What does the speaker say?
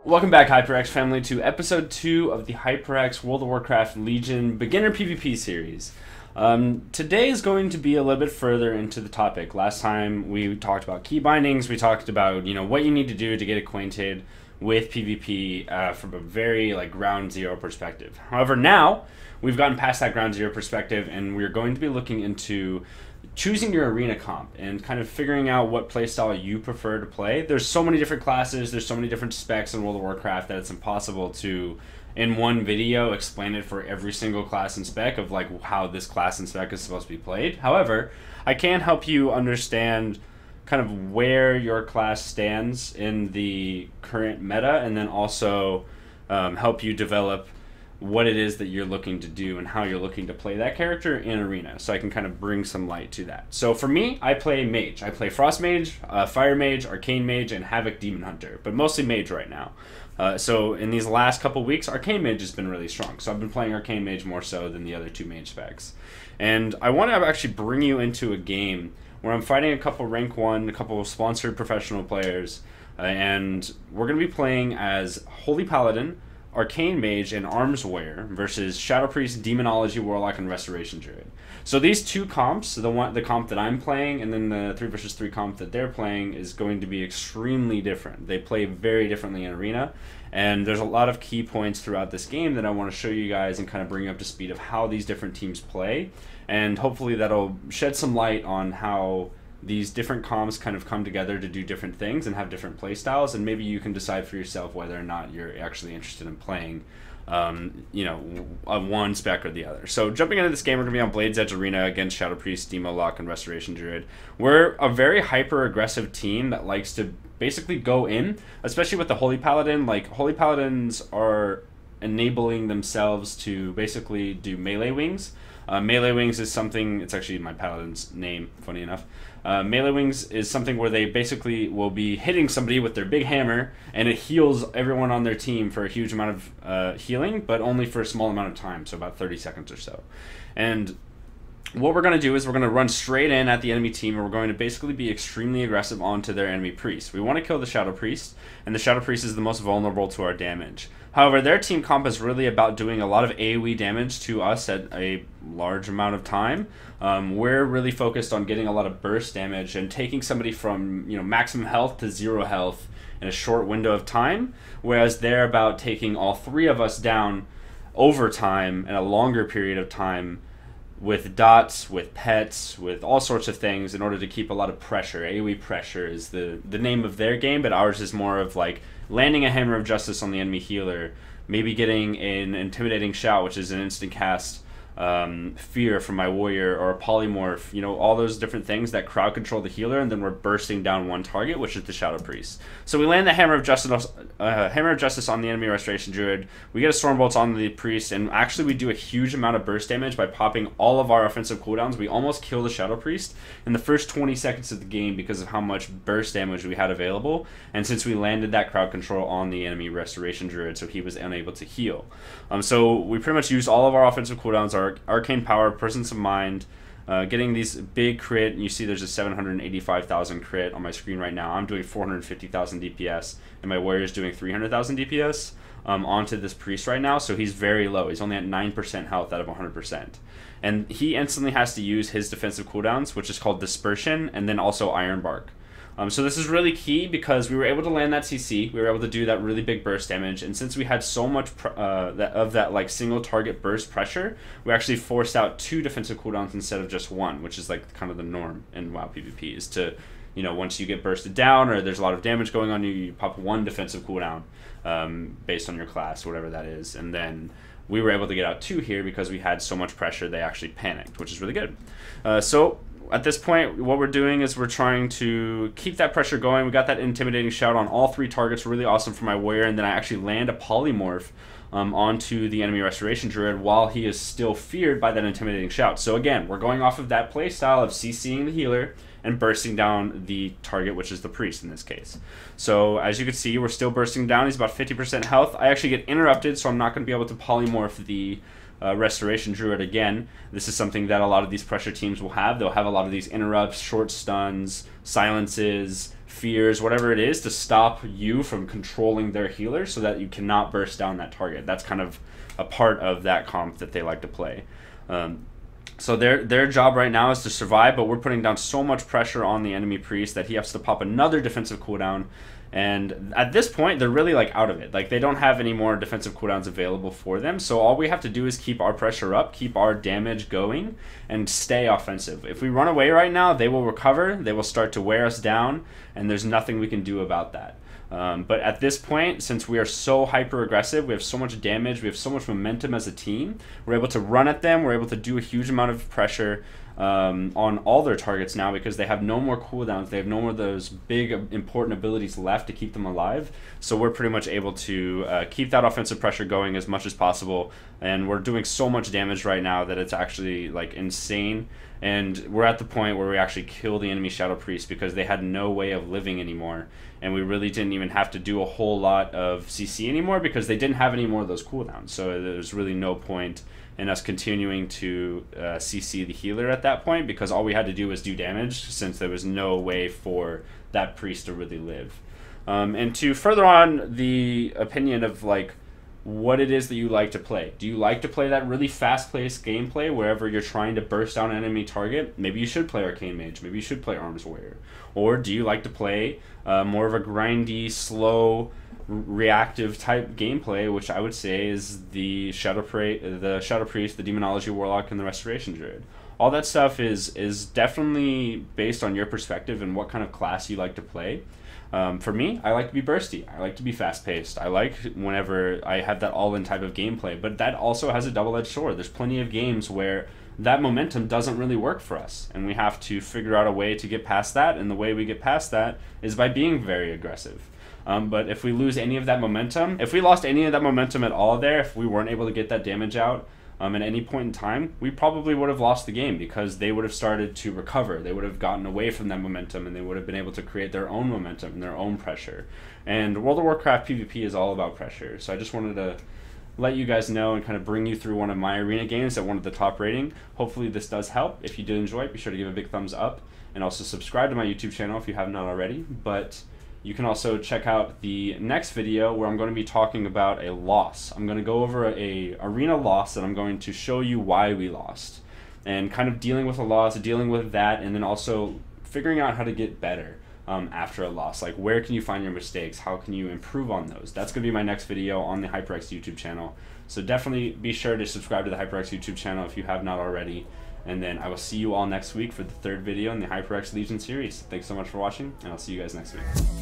Welcome back, HyperX family, to episode 2 of the HyperX World of Warcraft Legion Beginner PvP series. Today is going to be a little bit further into the topic. Last time we talked about key bindings, we talked about what you need to do to get acquainted with PvP from a very ground zero perspective. However, now we've gotten past that ground zero perspective, and we're going to be looking into choosing your arena comp and kind of figuring out what playstyle you prefer to play. There's so many different classes, there's so many different specs in World of Warcraft that it's impossible to, in one video, explain it for every single class and spec of how this class and spec is supposed to be played. However, I can help you understand kind of where your class stands in the current meta, and then also help you develop what it is that you're looking to do and how you're looking to play that character in arena, so I can kind of bring some light to that. So for me, I play mage. I play frost mage, fire mage, arcane mage, and havoc demon hunter, but mostly mage right now. So in these last couple weeks, arcane mage has been really strong, so I've been playing arcane mage more so than the other two mage specs. And I want to actually bring you into a game where I'm fighting a couple rank 1, a couple of sponsored professional players, and we're going to be playing as Holy Paladin, Arcane Mage, and Arms Warrior versus Shadow Priest, Demonology, Warlock, and Restoration Druid. So these two comps, the comp that I'm playing and then the 3 versus 3 comp that they're playing, is going to be extremely different. They play very differently in arena, and there's a lot of key points throughout this game that I want to show you guys and kind of bring up to speed of how these different teams play, and hopefully that'll shed some light on how these different comps kind of come together to do different things and have different play styles, and maybe you can decide for yourself whether or not you're actually interested in playing one spec or the other. So jumping into this game, we're going to be on Blade's Edge Arena against Shadow Priest, Demo Lock, and Restoration Druid. We're a very hyper-aggressive team that likes to basically go in, especially with the Holy Paladin. Holy Paladins are enabling themselves to basically do melee wings. Melee wings is something, it's actually my paladin's name, funny enough. Melee wings is something where they basically will be hitting somebody with their big hammer, and it heals everyone on their team for a huge amount of healing, but only for a small amount of time, so about 30 seconds or so. And what we're going to do is we're going to run straight in at the enemy team, and we're going to basically be extremely aggressive onto their enemy priest. We want to kill the Shadow Priest, and the Shadow Priest is the most vulnerable to our damage. However, their team comp is really about doing a lot of AoE damage to us at a large amount of time. We're really focused on getting a lot of burst damage and taking somebody from maximum health to 0 health in a short window of time, whereas they're about taking all 3 of us down over time in a longer period of time, with dots, with pets, with all sorts of things in order to keep a lot of pressure. AoE pressure is the name of their game, but ours is more of landing a Hammer of Justice on the enemy healer, maybe getting an Intimidating Shout, which is an instant cast fear from my warrior, or a polymorph, all those different things that crowd control the healer, and then we're bursting down one target, which is the Shadow Priest. So we land the Hammer of Justice on the enemy Restoration Druid, we get a Stormbolt on the Priest, and actually we do a huge amount of burst damage by popping all of our offensive cooldowns. We almost kill the Shadow Priest in the first 20 seconds of the game because of how much burst damage we had available, and since we landed that crowd control on the enemy Restoration Druid, so he was unable to heal. So we pretty much used all of our offensive cooldowns, our arcane power, presence of mind, getting these big crit, and you see there's a 785,000 crit on my screen right now. I'm doing 450,000 DPS, and my warrior's doing 300,000 DPS onto this priest right now, so he's very low. He's only at 9% health out of 100%. And he instantly has to use his defensive cooldowns, which is called Dispersion, and then also Iron Bark. So this is really key because we were able to land that CC, we were able to do that really big burst damage, and since we had so much of that single target burst pressure, we actually forced out 2 defensive cooldowns instead of just 1, which is kind of the norm in WoW PvP, is to, once you get bursted down or there's a lot of damage going on, you pop 1 defensive cooldown based on your class, whatever that is, and then we were able to get out 2 here because we had so much pressure they actually panicked, which is really good. So at this point, what we're doing is we're trying to keep that pressure going. We got that Intimidating Shout on all 3 targets, really awesome for my warrior, and then I actually land a polymorph onto the enemy Restoration Druid while he is still feared by that Intimidating Shout. So again, we're going off of that play style of CCing the healer and bursting down the target, which is the priest in this case. So as you can see, we're still bursting down. He's about 50% health. I actually get interrupted, so I'm not going to be able to polymorph the Restoration Druid again. This is something that a lot of these pressure teams will have. They'll have a lot of these interrupts, short stuns, silences, fears, whatever it is, to stop you from controlling their healer so that you cannot burst down that target. That's kind of a part of that comp that they like to play. So their job right now is to survive, but we're putting down so much pressure on the enemy priest that he has to pop another defensive cooldown. And at this point, they're really like out of it. Like, they don't have any more defensive cooldowns available for them. So all we have to do is keep our pressure up, keep our damage going, and stay offensive. If we run away right now, they will recover. They will start to wear us down, and there's nothing we can do about that. But at this point, since we are so hyper aggressive, we have so much damage, we have so much momentum as a team, we're able to run at them, we're able to do a huge amount of pressure on all their targets now, because they have no more cooldowns, they have no more of those big important abilities left to keep them alive. So we're pretty much able to keep that offensive pressure going as much as possible, and we're doing so much damage right now that it's actually like insane. And we're at the point where we actually kill the enemy Shadow Priest because they had no way of living anymore, and we really didn't even have to do a whole lot of CC anymore because they didn't have any more of those cooldowns. So there's really no point in us continuing to CC the healer at that point, because all we had to do was do damage, since there was no way for that priest to really live. And to further on the opinion of like what it is that you like to play. Do you like to play that really fast-paced gameplay wherever you're trying to burst down an enemy target? Maybe you should play Arcane Mage. Maybe you should play Arms Warrior. Or do you like to play more of a grindy, slow, reactive type gameplay, which I would say is the Shadow Priest, the Demonology Warlock, and the Restoration Druid? All that stuff is definitely based on your perspective and what kind of class you like to play. For me, I like to be bursty. I like to be fast-paced. I like whenever I have that all-in type of gameplay, but that also has a double-edged sword. There's plenty of games where that momentum doesn't really work for us, and we have to figure out a way to get past that, and the way we get past that is by being very aggressive. But if we lose any of that momentum, if we lost any of that momentum at all there, if we weren't able to get that damage out, at any point in time, we probably would have lost the game, because they would have started to recover. They would have gotten away from that momentum, and they would have been able to create their own momentum and their own pressure. And World of Warcraft PvP is all about pressure. So I just wanted to let you guys know and kind of bring you through one of my arena games at one of the top rating. Hopefully this does help. If you did enjoy it, be sure to give a big thumbs up, and also subscribe to my YouTube channel if you have not already. But you can also check out the next video where I'm going to be talking about a loss. I'm going to go over a arena loss, and I'm going to show you why we lost, and kind of dealing with a loss, dealing with that, and then also figuring out how to get better after a loss. Like, where can you find your mistakes? How can you improve on those? That's going to be my next video on the HyperX YouTube channel. So definitely be sure to subscribe to the HyperX YouTube channel if you have not already. And then I will see you all next week for the third video in the HyperX Legion series. Thanks so much for watching, and I'll see you guys next week.